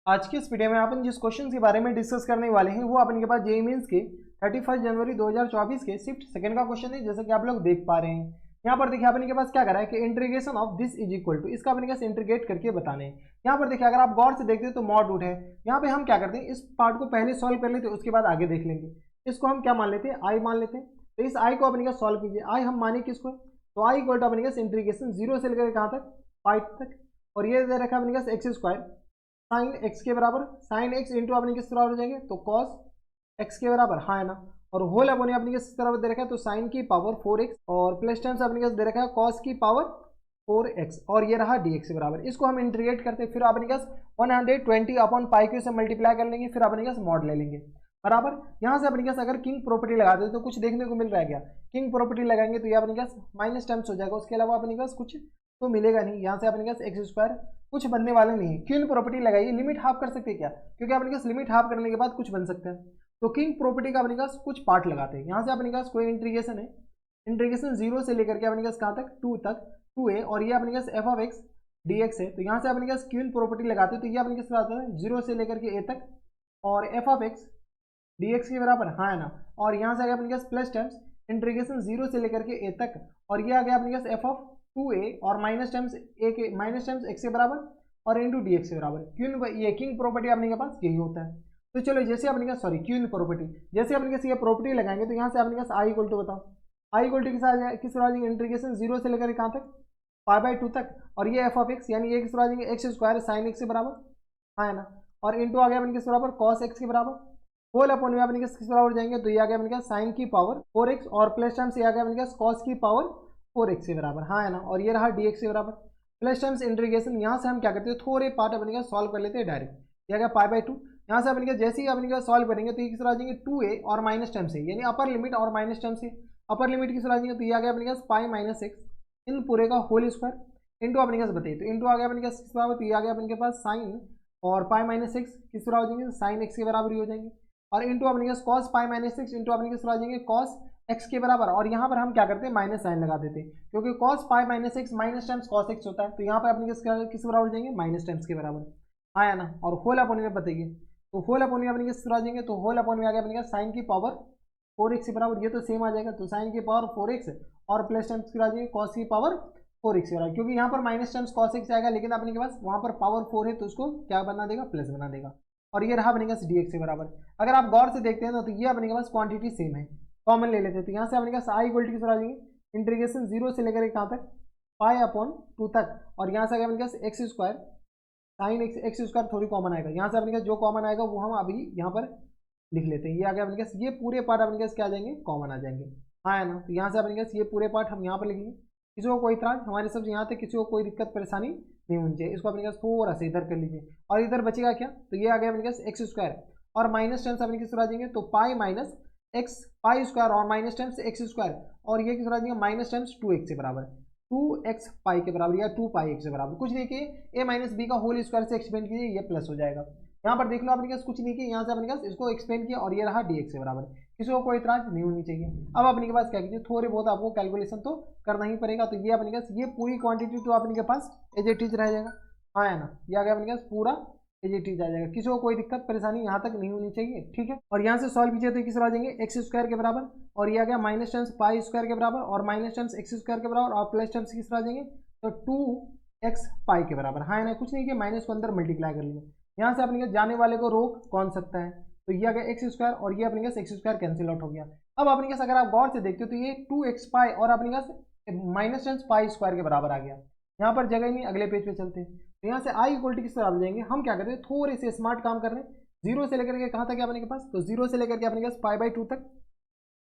आज की इस वीडियो में अपन जिस क्वेश्चन के बारे में डिस्कस करने वाले हैं वो अपन के पास जेईई मेंस के 31 जनवरी 2024 के शिफ्ट सेकंड का क्वेश्चन है, जैसे कि आप लोग देख पा रहे हैं। यहाँ पर देखिए अपन के पास क्या करा है कि integration of this is equal to, इसका अपन के पास इंटीग्रेट करके बताने हैं। यहाँ पर देखिए अगर आप गौर से देखते हैं तो मॉड रूट है। यहाँ पे हम क्या करते हैं, इस पार्ट को पहले सॉल्व कर लेते हैं, उसके बाद आगे देख लेंगे। इसको हम क्या मान लेते हैं, आई मान लेते हैं। तो इस आई को अपन के सॉल्व कीजिए। आई हम माने किसको, तो आई इक्वल टू अपन के इंटीग्रेशन जीरो से लेकर कहाँ तक, पाई तक। और ये दे रखा है अपन के एक्स स्क्वायर साइन एक्स के बराबर, साइन एक्स इंटू अपने किस बराबर हो जाएंगे, तो कॉस एक्स के बराबर, हाँ है ना। और होल अपने अपने किस बराबर दे रखा है, तो साइन की पावर 4x और प्लस टेंस अपने किस दे रखा है, कॉस की पावर 4x और ये रहा dx के बराबर। इसको हम इंटीग्रेट करते हैं, फिर अपने पास 120 अपॉन पाई क्यू से मल्टीप्लाई कर लेंगे, फिर अपने पास मॉड ले लेंगे बराबर। यहाँ से अपने पास अगर किंग प्रॉपर्टी लगा देते तो कुछ देखने को मिल रहा है क्या, किंग प्रॉपर्टी लगाएंगे तो ये अपने पास माइनस टर्म्स हो जाएगा, उसके अलावा अपने पास कुछ तो मिलेगा नहीं। यहाँ से अपने पास एक्स स्क्वायर कुछ बनने वाले नहीं है। किंग प्रॉपर्टी लगाइए, लिमिट हाफ कर सकते हैं क्या, क्योंकि अपने पास लिमिट हाफ करने के बाद कुछ बन सकता है। तो किंग प्रॉपर्टी का अपने पास कुछ पार्ट लगाते हैं। यहाँ से अपने पास कोई इंटीग्रेशन है, इंटीग्रेशन जीरो से लेकर के अपने पास कहाँ तक, 2 तक, 2a और ये अपने पास एफ ऑफ एक्स dx है। तो यहाँ से अपने पास किंग प्रॉपर्टी लगाते हैं, तो ये अपने पास आता है जीरो से लेकर के a तक और एफ ऑफ एक्स dx के बराबर, हाँ है ना। और यहाँ से आ गया अपने पास प्लस टर्म्स इंटीग्रेशन जीरो से लेकर के a तक और ये आ गया अपने पास एफ ऑफ 2a और माइनस टर्म्स a के माइनस टर्म्स x के बराबर और इंटू dx के बराबर। क्यों, ये किंग प्रॉपर्टी अपने के पास यही होता है। तो चलो जैसे अपने पास सॉरी क्यून प्रॉपर्टी, जैसे अपने पास ये प्रॉपर्टी लगाएंगे तो यहाँ से अपने पास आई इक्वल टू, बताओ आई इक्वल टू किस आ जाएगा, किस आ जाएंगे, इंटीग्रेशन जीरो से लेकर कहाँ तक, पाई बाई 2 तक और ये एफ ऑफ एक्स यानी ये किस आ जाएंगे, एक्स स्क्वायर साइन एक्स के बराबर, हाँ है ना। और इंटू आ गया अपने किस बराबर, कॉस एक्स के बराबर, होल अपॉन में अपने किस बराबर जाएंगे, तो ये आ गया अपने साइन की पावर 4x और प्लस टर्म्स ये आ गया अपने कॉस की पावर 4x के बराबर, हाँ है ना। और ये रहा dx के बराबर प्लस टर्म्स इंटीग्रेशन। यहाँ से हम क्या करते हैं, थोड़े पार्ट अपने सॉल्व कर लेते हैं डायरेक्ट। ये आ गया पाई बाई 2। यहाँ से अपने जैसे ही अपने सॉल्व करेंगे तो ये किस आ जाएंगे 2a और माइनस टर्म से, यानी अपर लिमिट और माइनस टर्म से। अपर लिमिट किस आ जाएंगे, तो ये आ गया अपने पाई माइनस एक्स इन पूरे का होल स्क्वायर इंटू अपने बताइए, तो इंटू आ गया अपने किस बराबर, तो ये आ गया अपने पास साइन और पाई माइनस एक्स किस बराबर हो जाएंगे, साइन एक्स के बराबर ही हो जाएंगे और इंटू अपने cos pi minus x into अपने आ जाएंगे कॉस एक्स के बराबर। और यहाँ पर हम क्या करते हैं, माइनस साइन लगा देते हैं, क्योंकि cos pi minus x minus times cos x होता है। तो यहाँ पर अपने किस बराबर हो जाएंगे, माइनस टाइम्स के बराबर, आया ना। और होल अपॉन में बताइए, तो होल अपॉन में अपने किस आ जाएंगे, तो होल अपॉन में आ गया अपने साइन की पावर 4x के बराबर, ये तो सेम आ जाएगा, तो साइन की पावर 4x और प्लस टाइम्स की आ जाएगी कॉस की पावर 4x के बराबर, क्योंकि यहाँ पर माइनस टाइम्स कॉस एक्स आएगा लेकिन अपने के पास वहाँ पर पावर 4 है तो उसको क्या बना देगा, प्लस बना देगा। और ये रहा अपने पास dx के बराबर। अगर आप गौर से देखते हैं ना तो ये अपने के पास क्वांटिटी सेम है, कॉमन ले लेते हैं। तो यहाँ से अपने पास आई इक्वल टू किस आ जाएंगे, इंटीग्रेशन जीरो से लेकर कहाँ तक, पाई अपॉन 2 तक और यहाँ से आ गया अपने पास x square sine x square थोड़ी कॉमन आएगा। यहाँ से अपने पास जो कॉमन आएगा वो हम अभी यहाँ पर लिख लेते हैं। ये आ गया अपने पास, ये पूरे पार्ट अपने पास क्या आ जाएंगे, कॉमन आ जाएंगे, हाँ है ना। तो यहाँ से अपने पास ये पूरे पार्ट हम यहाँ पर लिखेंगे। किसी को कोई इतराज, हमारे सब यहाँ तक किसी को कोई दिक्कत परेशानी नहीं होनी चाहिए। इसको अपने पास थोड़ा सा इधर कर लीजिए और इधर बचेगा क्या, तो ये आ गया अपने पास एक्स स्क्वायर और माइनस टेंस अपने किस आ जाएंगे, तो pi minus x pi square और माइनस टेंस एक्स स्क्वायर और ये किस आ जाएंगे, माइनस टेंस 2x के बराबर, 2x पाई के बराबर या 2 पाई एक्स के बराबर। कुछ नहीं किए, a माइनस बी का होल स्क्वायर से एक्सपेंड कीजिए, ये प्लस हो जाएगा। यहाँ पर देख लो अपने पास कुछ नहीं किया, यहाँ से अपने पास इसको एक्सपेंड किया और ये रहा dx के बराबर। किसी को कोई इतराज नहीं होनी चाहिए। अब अपने के पास क्या कीजिए, थोड़े बहुत आपको कैलकुलेशन तो करना ही पड़ेगा। तो ये अपने पास ये पूरी क्वांटिटी तो अपने के पास एज इट इज रह जाएगा, हाँ है ना। ये आ गया अपने पास पूरा एज इट इज आ जाएगा, किसी को कोई दिक्कत परेशानी यहाँ तक नहीं होनी चाहिए, ठीक है। और यहाँ से सॉल्व कीजिए तो किस आ जाएंगे, एक्स स्क्वायर के बराबर और ये आ गया माइनस टर्म्स पाई स्क्वायर के बराबर और माइनस टर्म्स एक्स स्क्वायर के बराबर और प्लस टर्म्स किस आ जाएंगे, तो 2x पाई के बराबर, हाँ है ना। कुछ नहीं किया, माइनस को अंदर मल्टीप्लाई कर लिया। यहाँ से अपने जाने वाले को रोक कौन सकता है, तो ये आ गया एक्स स्क्वायर और ये अपने पास एक्स स्क्वायर कैंसिल आउट हो गया। अब अपने पास अगर आप गौर से देखते हो तो ये 2x पाई और अपने पास माइनस टेंस पाई स्क्वायर के बराबर आ गया। यहाँ पर जगह ही नहीं, अगले पेज पे चलते हैं। तो यहाँ से आई इक्वल टू किस बराबर जाएंगे, हम क्या करते हैं, थोड़े से स्मार्ट काम कर रहे हैं। जीरो से लेकर के कहाँ तक है अपने के पास, तो जीरो से लेकर के अपने पास पाई बाई 2 तक,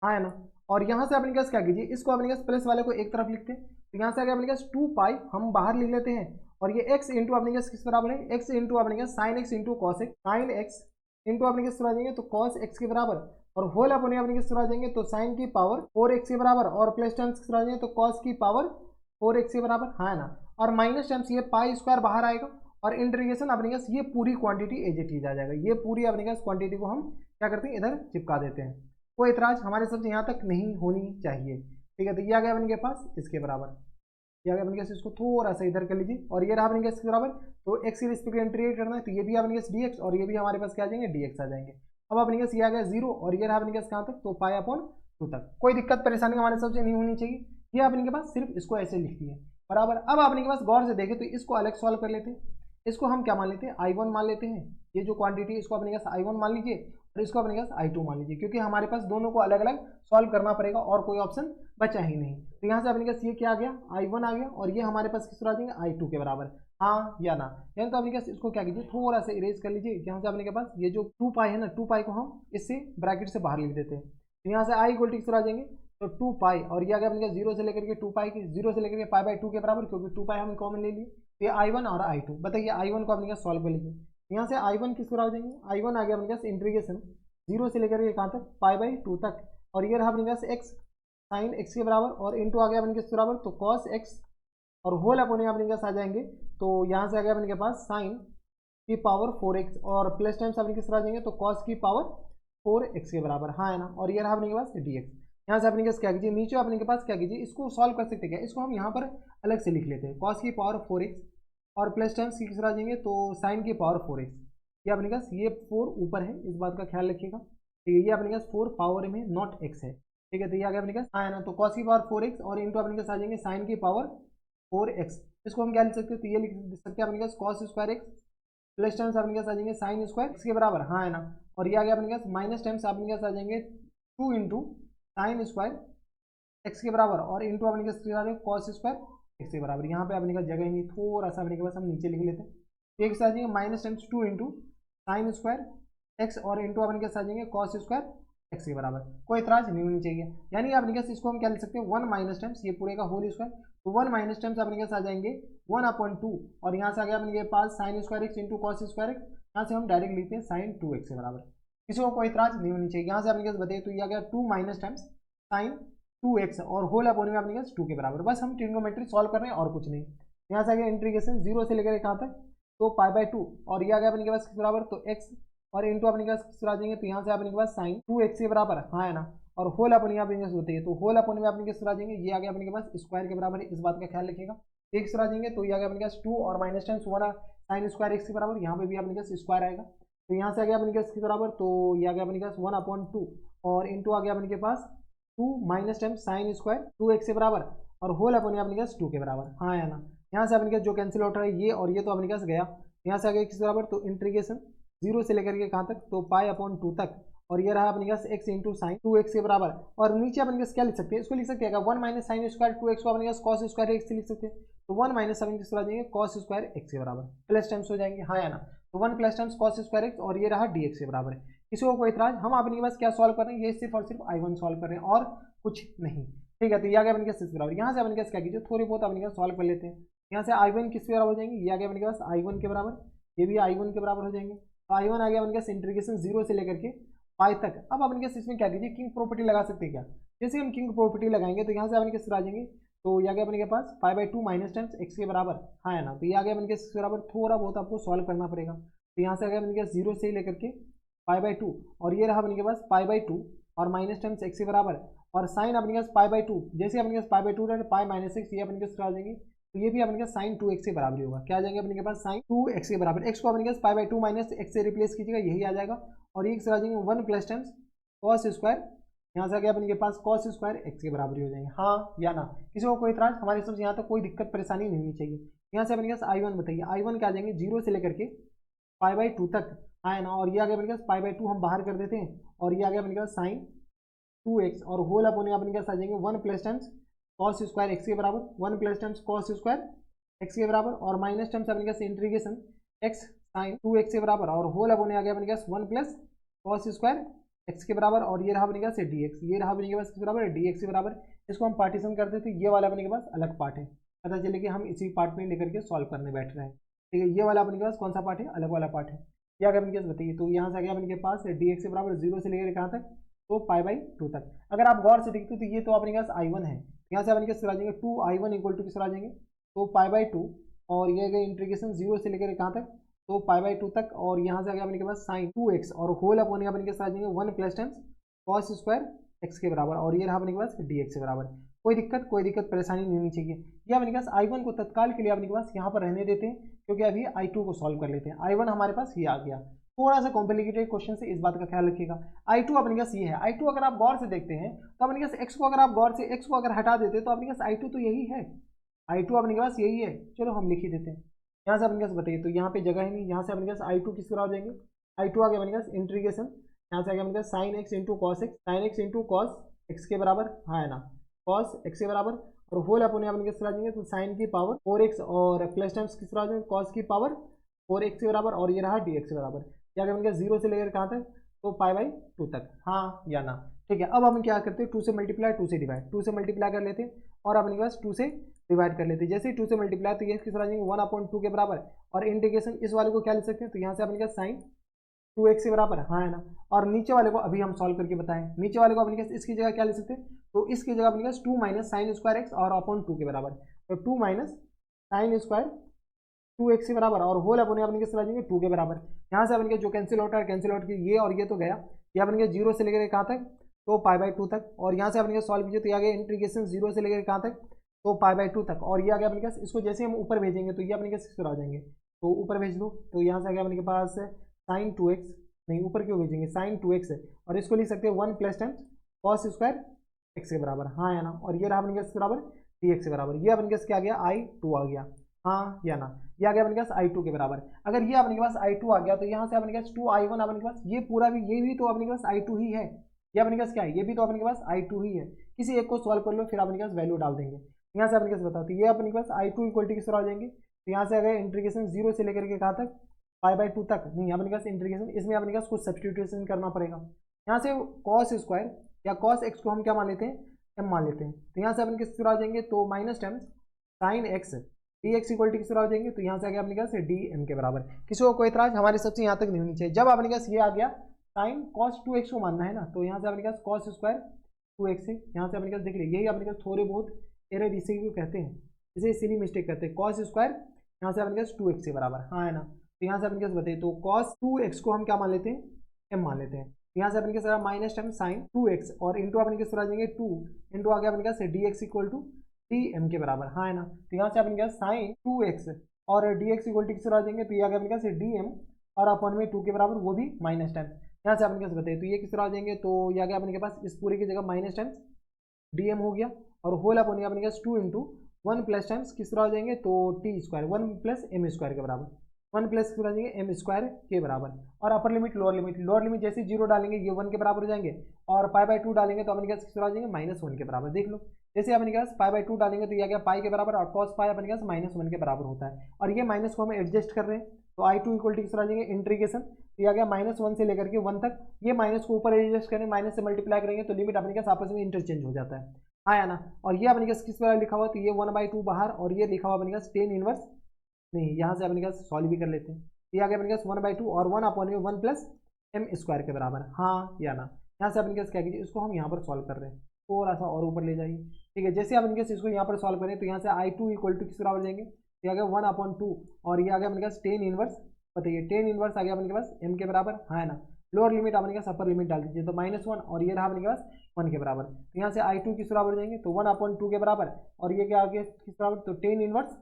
हाँ है ना। और यहाँ से अपने पास क्या कीजिए, इसको अपने पास प्लस वाले को एक तरफ लिखते हैं। तो यहाँ से आ गया अपने पास 2 पाई हम बाहर लिख लेते हैं और ये x इंटू अपने पास किस बराबर है, x इंटू अपने पास sine x into cos x, sine x into अपने किस आ जाएंगे, तो कॉस एक्स के बराबर और होल अपने अपने किस आ जाएंगे, तो साइन की पावर 4x के बराबर और प्लस टर्म्स किस आ जाएंगे, तो कॉस की पावर 4x के बराबर, हाँ है ना। और माइनस टर्म्स ये पाई स्क्वायर बाहर आएगा और इंटीग्रेशन अपने पास ये पूरी क्वांटिटी एज इट इज आ जाएगा। ये पूरी अपने पास क्वांटिटी को हम क्या करते हैं, इधर चिपका देते हैं। कोई इतराज हमारे सबसे यहाँ तक नहीं होनी चाहिए, ठीक है। तो ये आ गया अपने के पास इसके बराबर। ये आ गया अपने पास, इसको थोड़ा सा इधर कर लीजिए और ये रहा अपने पास बराबर, तो एक्स की रिस्पेक्ट में इंटीग्रेट करना है तो ये भी अपने पास dx और ये भी हमारे पास क्या आ जाएंगे dx आ जाएंगे। अब अपने पास ये आ गया 0 और ये रहा अपने पास कहाँ तक, तो पाई अपॉन 2 तक। कोई दिक्कत परेशानी हमारे सबसे नहीं होनी चाहिए, ये अपने के पास सिर्फ इसको ऐसे लिख दिए बराबर। अब अपने के पास गौर से देखें तो इसको अलग सॉल्व कर लेते हैं, इसको हम क्या मान लेते हैं I1 मान लेते हैं, ये जो क्वांटिटी है इसको अपने पास I1 मान लीजिए और इसको अपने पास I2 मान लीजिए, क्योंकि हमारे पास दोनों को अलग अलग सॉल्व करना पड़ेगा और कोई ऑप्शन बचा ही नहीं। तो यहाँ से अपने पास ये क्या आ गया, I1 आ गया और ये हमारे पास किस तरह आ जाएंगे I2 के बराबर, हाँ या ना। यानी तो अपने पास इसको क्या कीजिए, थोड़ा सा इरेज कर लीजिए। यहाँ से अपने के पास ये जो 2 पाई है ना, 2 पाई को हम इससे ब्रैकेट से बाहर लिख देते हैं, तो यहाँ से I इक्वल टू किस तरह आ जाएंगे, तो 2 पाई और ये आ गया अपने पास 0 से लेकर के 2 पाई की, 0 से लेकर के पाई बाई 2 के बराबर, क्योंकि 2 पाई हम कॉमन ले लिए। तो ये I1 और I2, बताइए I1 को अपने पास सॉल्व कर लीजिए। यहाँ से I1 किस तरह आ जाएंगे, I1 आ गया अपने पास इंटीग्रेशन 0 से लेकर के कहाँ तक, पाई बाई 2 तक, और ये रहा अपने पास x साइन x के बराबर और इनटू आ गया अपने किस बराबर, तो cos x और होल अपने अपने पास आ जाएंगे, तो यहाँ से आ गया अपने के पास साइन की पावर 4x और प्लस टाइम्स अपने किस तरह आ जाएंगे, तो cos की पावर 4x के बराबर, हाँ है ना। और ये रहा अपने के पास dx। यहाँ से अपने के पास क्या कीजिए, नीचे अपने के पास क्या कीजिए, इसको सॉल्व कर सकते क्या, इसको हम यहाँ पर अलग से लिख लेते हैं, cos की पावर 4x और प्लस टाइम्स किस तरह आ जाएंगे, तो साइन की पावर 4x। ये अपने पास ये 4 ऊपर है, इस बात का ख्याल रखिएगा, ठीक है। ये अपने पास 4 पावर में नॉट x है, ठीक है। तो ये आ गया अपने पास, हाँ है ना, तो cos की पावर 4x और इंटू अपने पास आ जाएंगे साइन की पावर 4x। इसको हम क्या लिख सकते हैं, तो ये लिख सकते हैं अपने पास cos square x plus times अपने पास आ जाएंगे साइन स्क्वायर x के बराबर, हाँ है ना। और ये आ गया अपने पास माइनस टाइम्स अपने पास आ जाएंगे 2 इंटू साइन स्क्वायर x के बराबर और इंटू अपने पास आ जाएगा cos स्क्वायर x के बराबर। यहाँ पे अपने पास जगह नहीं, थोड़ा सा अपने के पास हम नीचे लिख लेते हैं, तो एक से आ जाएंगे minus times 2 into sine square x और इंटू अपने पास आ जाएंगे cos स्क्वायर x के बराबर। कोई इतराज नहीं होनी चाहिए। यानी अपने पास इसको हम क्या लिख सकते हैं, 1 माइनस टाइम्स ये पूरे का होल स्क्वायर, तो 1 माइनस टाइम्स अपने पास आ जाएंगे 1/2 और यहाँ से आ गया अपने पास sine square x into cos square x, यहाँ से हम डायरेक्ट लिखते हैं साइन 2x के बराबर। किसी को कोई इतराज नहीं होनी चाहिए। यहाँ से अपने पास बताइए, तो ये आ गया 2 माइनस टाइम्स साइन 2x और होल अपॉन में अपने पास 2 के बराबर। बस हम ट्रिग्नोमेट्री सॉल्व कर रहे हैं और कुछ नहीं। यहाँ से आ गया इंटीग्रेशन 0 से लेकर कहाँ तक, तो पाई बाई 2 और ये आ गया अपने पास किस बराबर, तो x और इंटू अपने पास किस आ जाएंगे, तो यहाँ से अपने के पास साइन 2x के बराबर, हाँ है ना। और होल अपन यहाँ पे होते हैं, तो होल अपन में अपने किस आ जाएंगे, ये आ गया अपने के पास स्क्वायर के बराबर है, इस बात का ख्याल रखिएगा। एक आ जाएंगे तो ये आ गया अपने पास 2 और minus times 1 sine square x के बराबर, यहाँ पे भी अपने पास स्क्वायर आएगा, तो यहाँ से आ गया अपने पास के बराबर, तो ये आ गया अपने पास 1/2 और इंटू आ गया अपने के पास 2 minus times sine square 2x के बराबर और होल अपन अपने पास 2 के बराबर, हाँ है ना। यहाँ से अपने पास जो कैंसिल आउट है ये और ये तो अपने पास गया, यहाँ से आ गया किस बराबर, तो इंटीग्रेशन 0 से लेकर के कहाँ तक, तो पाई/2 तक और ये रहा अपने पास x इंटू साइन 2x के बराबर। और नीचे अपने पास क्या लिख सकते हैं, इसको लिख सकते हैं 1 माइनस साइन स्क्वायर 2x को अपने पास कॉस स्क्वायर x से लिख सकते हैं, तो 1 माइनस साइन किस आ जाएंगे कॉस स्क्वायर x के बराबर, प्लस टाइम्स हो जाएंगे, हाँ या ना। तो 1 plus times cos square x और ये रहा dx के बराबर। किसी को कोई इतराज, हम अपने पास क्या सॉल्व कर रहे हैं, ये सिर्फ और सिर्फ I1 सॉल्व कर रहे हैं और कुछ नहीं, ठीक है। तो ये आ गया अपने पास 6 के बराबर। यहाँ से अपने पास क्या कीजिए, थोड़ी बहुत अपने पास सॉल्व कर लेते हैं। यहाँ से I1 किस बराबर हो जाएंगे, ये आ गया अपने पास I1 के बराबर, ये भी I1 के बराबर हो जाएंगे। तो I1 आ गया अपने पास इंटीग्रेशन 0 से लेकर के पाई तक। अब अपने पास इसमें क्या कीजिए, किंग प्रॉपर्टी लगा सकते हैं क्या, जैसे हम किंग प्रॉपर्टी लगाएंगे तो यहाँ से अपने किस आ जाएंगे, तो ये आ गया अपने के पास पाई/2 माइनस टाइम्स x के बराबर, हाँ है ना। तो ये आ गया अपने के बराबर, थोड़ा बहुत आपको सॉल्व करना पड़ेगा। तो यहाँ से आ गया अपने के 0 से लेकर के पाई/2 और ये रहा अपने के पास पाई/2 और माइनस टाइम्स x के बराबर और साइन अपने पास पाई/2, जैसे अपने पास पाई/2 रहे पाई माइनस x, ये अपने के आ जाएंगे, तो ये भी अपने पास साइन 2x के बराबर होगा। क्या आ जाएंगे अपने के पास साइन 2x के बराबर, x को अपने पास पाई/2 माइनस x से रिप्लेस कीजिएगा, यही आ जाएगा। और ये आ जाएंगे 1 प्लस टाइम्स कॉस स्क्वायर, यहाँ से आ गया अपने के पास कॉस स्क्वायर x के बराबर हो जाएंगे, हाँ या ना। किसी को कोई इतराज, हमारे सबसे यहाँ तक कोई दिक्कत परेशानी नहीं होनी चाहिए। यहाँ से अपने पास I1 बताइए, I1 क्या आ जाएंगे 0 से लेकर के पाई/2 तक, हाँ है ना। और ये आ गया अपने पास पाई/2 हम बाहर कर देते हैं और ये आ गया अपने पास साइन 2x और होल अपने अपने पास आ जाएंगे 1 plus times cos square x के बराबर, 1 plus times cos square x के बराबर और माइनस टाइम्स अपने पास इंटीग्रेशन x साइन 2x के बराबर और होल अपने आ गया अपने पास 1 प्लस कॉस स्क्वायर x के बराबर और ये रहा अपने पास dx, ये रहा अपने पास किस बराबर dx के बराबर। इसको हम पार्टीशन करते थे, ये वाला अपने के पास अलग पार्ट है, पता चले कि हम इसी पार्ट में लेकर के सॉल्व करने बैठ रहे हैं, ठीक है। ये वाला अपने के पास कौन सा पार्ट है, अलग वाला पार्ट है। क्या अपने के पास बताइए, तो यहाँ से आ गया अपने के पास dx के बराबर 0 से लेकर कहाँ तक, तो पाई/2 तक। अगर आप गौर से देखते तो ये तो अपने पास I1 है, यहाँ से अपने पास आ जाएंगे 2I1 इक्वल टू किस आ जाएंगे, तो पाई/2 और ये गए इंटीग्रेशन 0 से लेकर कहाँ तक, तो पाई/2 तक और यहाँ से आ गया अपने के पास साइन 2x और होल अपने अपने के साथ आ जाएंगे 1 plus times cos square x के बराबर और ये रहा अपने के पास dx के बराबर। कोई दिक्कत परेशानी नहीं होनी चाहिए। ये अपने पास I1 को तत्काल के लिए अपने पास यहाँ पर रहने देते हैं, क्योंकि अभी I2 को सॉल्व कर लेते हैं। I1 हमारे पास ये आ गया। थोड़ा सा कॉम्प्लिकेटेड क्वेश्चन से इस बात का ख्याल रखिएगा। I2 अपने पास ये है। I2 अगर आप गौर से देखते हैं तो अपने पास x को अगर आप गौर से x को अगर हटा देते हैं तो अपने पास I2 तो यही है। I2 अपने पास यही है। चलो हम लिख ही देते हैं। यहाँ से अपने पास बताइए, तो यहाँ पे जगह है नहीं, यहाँ से अपने पास I2 किस तरह हो जाएंगे, I2 आ गया अपने पास इंटीग्रेशन, यहाँ से आ गया अपने पास sine x into cos x, sine x into cos x के बराबर, हाँ है ना, कॉस एक्स के बराबर, और होल अपने अपने किस तरह आ जाएंगे, तो साइन की पावर 4x और प्लस टाइम्स किस तरह आ जाएंगे, कॉस की पावर 4x के बराबर, और ये रहा dx के बराबर। क्या अपने पास 0 से लेकर कहाँ तक, तो π/2 तक, हाँ या ना। ठीक है, अब हम क्या करते हैं, 2 से मल्टीप्लाई 2 से डिवाइड, 2 से मल्टीप्लाई कर लेते हैं और अपने पास 2 से डिवाइड कर लेते हैं। जैसे ही 2 से मल्टीप्लाई तो ये किस तरह आ जाएंगे 1/2 के बराबर, और इंटीग्रेशन इस वाले को क्या लिख सकते हैं, तो यहाँ से अपने पास साइन 2x के बराबर, हाँ है ना। और नीचे वाले को अभी हम सॉल्व करके बताएं, नीचे वाले को अपने पास इसकी जगह क्या लिख सकते हैं, तो इसकी जगह अपने पास 2 माइनस साइन स्क्वायर एक्स और अपॉन 2 के बराबर, तो 2 माइनस साइन स्क्वायर 2x के बराबर, और होल अपने किस तरह आ जाएंगे 2 के बराबर। यहाँ से अपने जो कैंसिल आउट है, कैंसिल आउट की ये और ये तो गया, ये अपने 0 से लेकर कहाँ तक, तो π/2 तक, और यहाँ से अपने सॉल्व कीजिए तो ये आ गया इंटीग्रेशन 0 से लेकर कहाँ तक, तो π/2 तक, और ये आ गया अपने पास, इसको जैसे हम ऊपर भेजेंगे तो ये अपने किस तरह आ जाएंगे, तो ऊपर भेज दो, तो यहाँ से आ गया अपने पास साइन 2x, नहीं ऊपर क्यों भेजेंगे, साइन 2x है, और इसको लिख सकते हैं 1 plus times cos square x के बराबर, हाँ या ना, और ये रहा अपने पास बराबर dx के बराबर, ये अपने पास क्या आ गया I2 आ गया, हाँ या ना, ये आ गया अपने पास I2 के बराबर। अगर ये अपने पास I2 आ गया तो यहाँ से अपने पास 2I1 अपने पास, ये पूरा भी ये भी तो अपने पास I2 ही है, ये अपने पास क्या है, ये भी तो अपने पास I2 ही है। किसी एक को सॉल्व कर लो, फिर अपने पास वैल्यू डाल देंगे। यहाँ से अपने पास बताओ, तो ये अपने पास I2 इक्वल टू किस तरह आ जाएंगे, तो यहाँ से आ गया इंटीग्रेशन 0 से लेकर के कहाँ तक, π/2 तक, नहीं अपने पास इंटीग्रेशन, इसमें अपने पास कुछ सब्स्टिट्यूशन करना पड़ेगा। यहाँ से कॉस स्क्वायर या कॉस एक्स को हम क्या मान लेते हैं, m मान लेते हैं, तो यहाँ से अपने किस तरह आ जाएंगे, तो minus times sine x dx equal to किस तरह आ जाएंगे, तो यहाँ से आ गया अपने पास dm के बराबर। किसी को कोई इतराज हमारे सबसे यहाँ तक नहीं होनी चाहिए। जब अपने पास ये आ गया साइन कॉस 2x को मानना है ना, तो यहाँ से अपने पास कॉस स्क्वायर 2x है, यहाँ से अपने पास देख लीजिए, यही अपने पास थोड़े बहुत एरर इसे क्यों कहते हैं, इसे सिली मिस्टेक कहते हैं, कॉस स्क्वायर यहाँ से अपने पास 2x के बराबर, हाँ है ना। तो यहाँ से अपने पास बताइए, तो cos 2x को हम क्या मान लेते हैं, m मान लेते हैं। यहाँ से अपने पास माइनस टाइम साइन 2x और इंटू अपने पास आ जाएंगे 2 इंटू आ गया अपने पास dx इक्वल टू dm के बराबर, हाँ है ना। तो यहाँ से अपने पास साइन 2x और dx इक्वल टू किस तरह आ जाएंगे, तो ये आ गया अपने पास dm और अपन में 2 के बराबर, वो भी माइनस टाइम। यहाँ से अपने पास बताइए, तो ये किस तरह आ जाएंगे, तो ये आ गया अपने पास इस पूरे की जगह माइनस टाइम्स dm हो गया, और होल अपन अपने पास 2 इंटू 1 प्लस टाइम्स किस तरह आ जाएंगे, तो T square 1 plus M square के बराबर, 1 प्लस किस तरह आ जाएंगे एम स्क्वायर के बराबर। और अपर लिमिट लोअर लिमिट जैसे 0 डालेंगे ये 1 के बराबर हो जाएंगे, और π/2 डालेंगे तो अपने पास किस तरह आ जाएंगे -1 के बराबर। देख लो, जैसे अपने पास π/2 डालेंगे तो ये आ गया पाई के बराबर, और cos पाई अपने पास -1 के बराबर होता है, और ये माइनस को हम एडजस्ट कर रहे हैं, तो I2 इक्वल टू किस तरह आ जाएंगे इंटीग्रेशन, तो ये आ गया -1 से लेकर के 1 तक, ये माइनस को ऊपर एडजस्ट करें, माइनस से मल्टीप्लाई करेंगे तो लिमिट अपने पास आपस में इंटरचेंज हो जाता है, हाँ या ना। और ये अपने पास किस तरह लिखा हुआ, तो ये 1/2 बाहर, और ये लिखा हुआ अपने पास टेन इनवर्स, नहीं यहाँ से अपने पास सॉल्व भी कर लेते हैं, ये आ गया अपने पास 1/2 और 1 अपॉन में 1 प्लस एम स्क्वायर के बराबर, हाँ या ना। यहाँ से अपने पास क्या कीजिए, इसको हम यहाँ पर सॉल्व कर रहे हैं, थोड़ा सा और ऊपर ले जाइए, ठीक है। जैसे अपने पास इसको यहाँ पर सॉल्व करें तो यहाँ से I2 इक्वल टू किस बराबर जाएंगे, ये आ गया 1/2 और ये आ गया अपने पास टेन इनवर्स, बताइए टेन इनवर्स आ गया अपने पास m के बराबर, हाँ है ना। लोअर लिमिट अपने पास अपर लिमिट डाल दीजिए, तो -1 और ये रहा अपने पास 1 के बराबर, तो यहाँ से I2 किस बराबर जाएंगे, तो 1/2 के बराबर, और ये क्या आ गया किस बराबर, तो टेन इनवर्स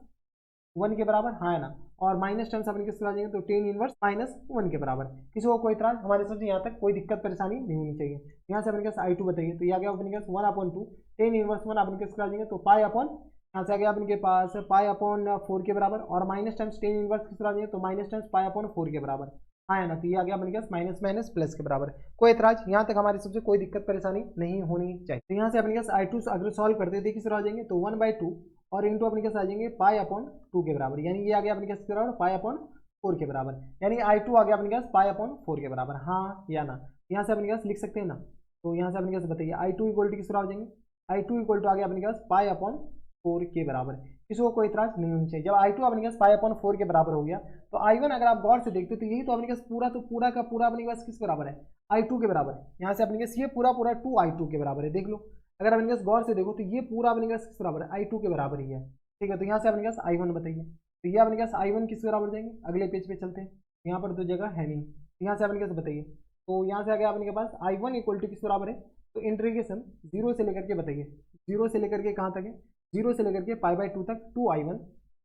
1 के बराबर, हाँ है ना। और माइनस टर्म्स अपने किस तरह आ जाएंगे, तो टेन इनवर्स -1 के बराबर। किसी को कोई इतराज हमारे सबसे यहाँ तक कोई दिक्कत परेशानी नहीं होनी चाहिए। यहाँ से अपने पास I2 बताइए, तो ये आ गया अपने पास 1/2 टेन इनवर्स 1 अपने किस तरह आ जाएंगे, तो पाई अपॉन, यहाँ से आ गया अपने पास π/4 के बराबर, और माइनस टाइम्स टेन इनवर्स किस तरह आ जाएंगे, तो माइनस टाइम्स π/4 के बराबर, हाँ है ना। तो ये आ गया अपने पास माइनस माइनस प्लस के बराबर। कोई इतराज यहाँ तक हमारे सबसे कोई दिक्कत परेशानी नहीं होनी चाहिए। तो यहाँ से अपने पास I2 अगर सॉल्व करते थे किस तरह आ जाएंगे, तो 1/2 और इंटू अपने पास आ जाएंगे π/2 के बराबर, यानी ये आ गया अपने पास किस बराबर π/4 के बराबर, यानी I2 आ गया अपने पास π/4 के बराबर, हाँ या ना। यहाँ से अपने पास लिख सकते हैं ना, तो यहाँ से अपने पास बताइए I2 इक्वल टू किस तरह आ जाएंगे, I2 इक्वल टू आ गया अपने पास π/4 के बराबर। किसी को कोई इतराज नहीं होनी चाहिए। जब I2 अपने पास π/4 के बराबर हो गया, तो I1 अगर आप गौर से देखते हो तो यही तो अपने पास पूरा का पूरा अपने पास किस बराबर है, I2 के बराबर है। यहाँ से अपने पास ये पूरा 2I2 के बराबर है, देख लो। अगर अपने पास गौर से देखो तो ये पूरा अपने पास किस बराबर है, I2 के बराबर ही है, ठीक है। तो यहाँ से अपने पास I1 बताइए, तो ये अपने पास I1 किस बराबर जाएंगे, अगले पेज पे चलते हैं, यहाँ पर तो जगह है नहीं, यहाँ से अपने पास बताइए, तो यहाँ से आ गया अपने के पास I1 इक्वल टू किस बराबर है, तो इंटीग्रेशन 0 से लेकर के बताइए जीरो से लेकर के कहाँ तक है, जीरो से लेकर के π/2 तक 2i1।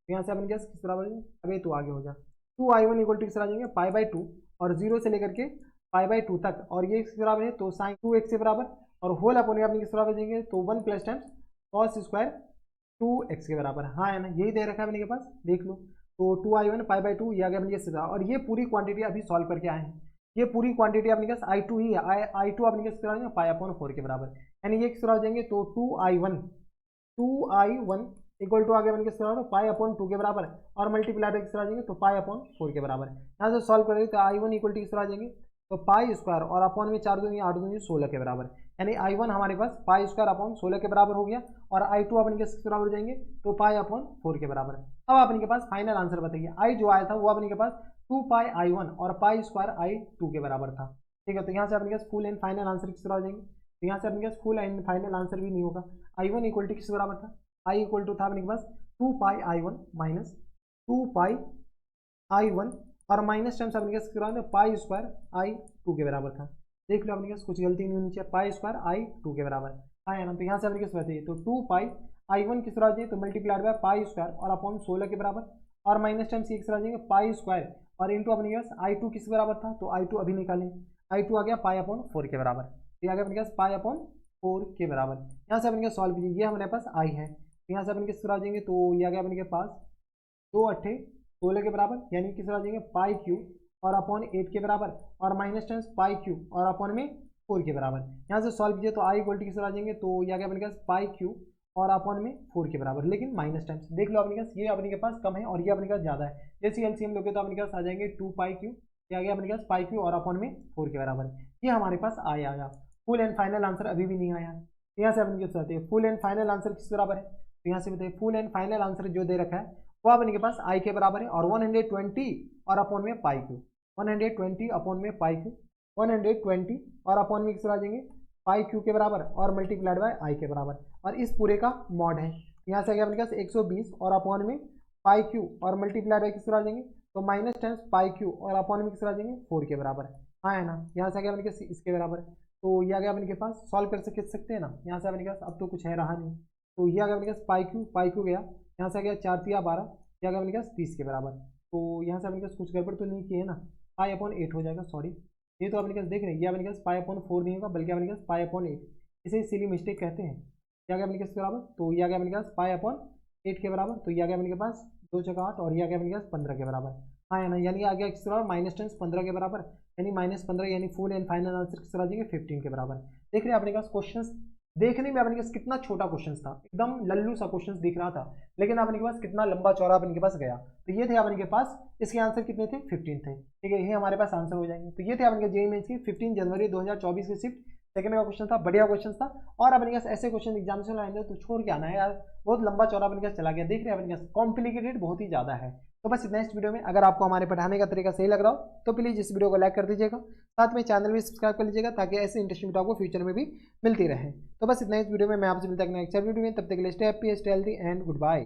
यहाँ से अपन क्या किस बराबर है, अभी तो आगे हो जा, 2i1 इक्वल टू किस आ जाएंगे π/2 और जीरो से लेकर के π/2 तक, और ये किस बराबर है तो साइन 2x के बराबर, और होल अपन अपने किस बराबर देंगे तो 1 plus times cos square 2x के बराबर। हाँ है ना, यही दे रखा है अपने के पास, देख लो। तो 2i1 π/2 ये आ गया अपने ये सीधा, और ये पूरी क्वांटिटी अभी सॉल्व करके आए हैं, ये पूरी क्वांटिटी अपने पास i2 ही है, i2 अपने किस तरह हो जाएगा π/4 के बराबर, यानी ये किस तरह हो जाएंगे तो 2i1 इक्वल टू आगे बन के π/2 के बराबर, और मल्टीप्लाई किस तरह आ जाएंगे तो π/4 के बराबर। यहाँ से सॉल्व करेंगे तो i1 इक्वल टू किस तरह आ जाएंगे तो पाई स्क्वायर और अपॉन में 4 दूनी 8 दूनी 16 के बराबर, यानी i1 हमारे पास पाई स्क्वायर अपॉन 16 के बराबर हो गया, और i2 अपन के बराबर हो जाएंगे तो π/4 के बराबर। अब अपन के पास फाइनल आंसर बताइए, i जो आया था वो अपन के पास 2πi1 और पाई स्क्वायर i2 के बराबर था, ठीक है। तो यहाँ से अपने पास फुल एंड फाइनल आंसर किस तरह हो जाएंगे, तो यहाँ से अपने पास फुल एंड फाइनल आंसर भी नहीं होगा, i1 इक्वल टू किस बराबर था, i इक्वल टू था अपने पास 2πi1 माइनस 2πi1 और माइनस टाइम्स अपने पास पाई स्क्वायर i2 के बराबर था। देख लो अपने पास कुछ गलती नहीं होनी चाहिए, पाई स्क्वायर i2 के बराबर आया ना। तो यहाँ से अपने पास बताइए तो 2πi1 किस तरह आ जाएगी तो मल्टीप्लाइड बाय पाई स्क्वायर और अपॉन 16 के बराबर, और माइनस टाइम्स ये किस तरह आ जाएंगे पाई स्क्वायर और इंटू अपने पास i2 किस बराबर था तो i2 अभी निकालें, i2 आ गया π/4 के बराबर, ये आ गया अपने पास π/4 के बराबर। यहाँ से अपने पास सॉल्व कीजिए, ये हमारे पास i है, यहाँ से अपने किस तरह आ जाएंगे तो ये आ गया अपने के पास 2 8 16 के बराबर, यानी किस तरह आ जाएंगे पाई क्यूब और अपॉन 8 के बराबर, और माइनस टाइम्स पाई क्यूब और अपॉन में 4 के बराबर। यहाँ से सॉल्व कीजिए तो आई इक्वल टू किस तरह आ जाएंगे तो ये आ गया अपने पास पाई क्यूब और अपॉन में 4 के बराबर, लेकिन माइनस टाइम्स देख लो अपने पास ये अपने के पास कम है और ये अपने पास ज़्यादा है, जैसे एलसीएम लोगे तो अपने पास आ जाएंगे 2π क्यूब, ये आ गया अपने पास पाई क्यूब और अपॉन में 4 के बराबर, ये हमारे पास आया। फुल एंड फाइनल आंसर अभी भी नहीं आया, यहाँ से अपने के पास फुल एंड फाइनल आंसर किस बराबर है, तो यहाँ से बताइए फुल एंड फाइनल आंसर जो दे रखा है वो अपने के पास i के बराबर है, और 120 और अपॉन में पाई क्यूब, 120 अपॉन में पाई क्यूब, 120 और अपॉन में किस आ जाएंगे पाई क्यूब के बराबर और मल्टीप्लाइड बाय i के बराबर, और इस पूरे का मॉड है। यहाँ से आ गया अपने पास 120 और अपॉन में पाई क्यूब और मल्टीप्लाइड बाय किस आ जाएंगे तो माइनस टाइम्स पाई क्यूब और अपॉन में किस आ जाएंगे 4 के बराबर, हाँ है ना। यहाँ से आ गया अपने पास इसके बराबर, तो ये आ गया अपने के पास सॉल्व कर सकते हैं ना। यहाँ से अपने पास अब तो कुछ है रहा नहीं, तो ये आ गया अपने पास पाई क्यूब गया, यहाँ से आ गया 4 3 12, ये आ गया अपने पास 30 के बराबर। तो यहाँ से अपने पास कुछ गड़बड़ तो नहीं की है ना, π/8 हो जाएगा, सॉरी ये तो अपने पास देख रहे हैं, ये अपने पास π/4 नहीं होगा बल्कि अपने पास π/8, इसे सिली मिस्टेक कहते हैं। ये आ गया अपने पास बराबर, तो ये आ गया अपने पास π/8 के बराबर, तो ये आ गया अपने के पास 2 × 8 और ये आ गया अपने पास 15 के बराबर, हाँ है ना, यानी आ गया किस बराबर माइनस टेंस 15 के बराबर, यानी -15 यानी फुल एंड फाइनल आंसर किस तरह आ जाएंगे 15 के बराबर। देख रहे हैं अपने पास क्वेश्चन देखने में अपने पास कितना छोटा क्वेश्चन था, एकदम लल्लू सा क्वेश्चन दिख रहा था, लेकिन अपने के पास कितना लंबा चौड़ा अपने के पास गया। तो ये थे अपने के पास, इसके आंसर कितने थे 15 थे, ठीक है, ये हमारे पास आंसर हो जाएंगे। तो ये थे अपने जेईई मेंस की 15 जनवरी 2024 की शिफ्ट सेकंड का क्वेश्चन था, बढ़िया क्वेश्चन था, और अपने पास ऐसे क्वेश्चन एग्जामिनेशन आएंगे तो छोड़ के आना है यार, बहुत लंबा चौड़ा अपने पास चला गया, देख रहे हैं अपने पास कॉम्प्लिकेटेड बहुत ही ज्यादा है। तो बस नेक्स्ट वीडियो में अगर आपको हमारे पढ़ाने का तरीका सही लग रहा हो तो प्लीज़ इस वीडियो को लाइक कर दीजिएगा, साथ में चैनल भी सब्सक्राइब कर लीजिएगा ताकि ऐसे इंटरेस्टिंग वीडियो आपको फ्यूचर में भी मिलती रहे। तो बस इतना इस वीडियो में मैं आपसे मिलता है नेक्स्ट वीडियो में, तब तक के लिए stay happy stay healthy and good bye.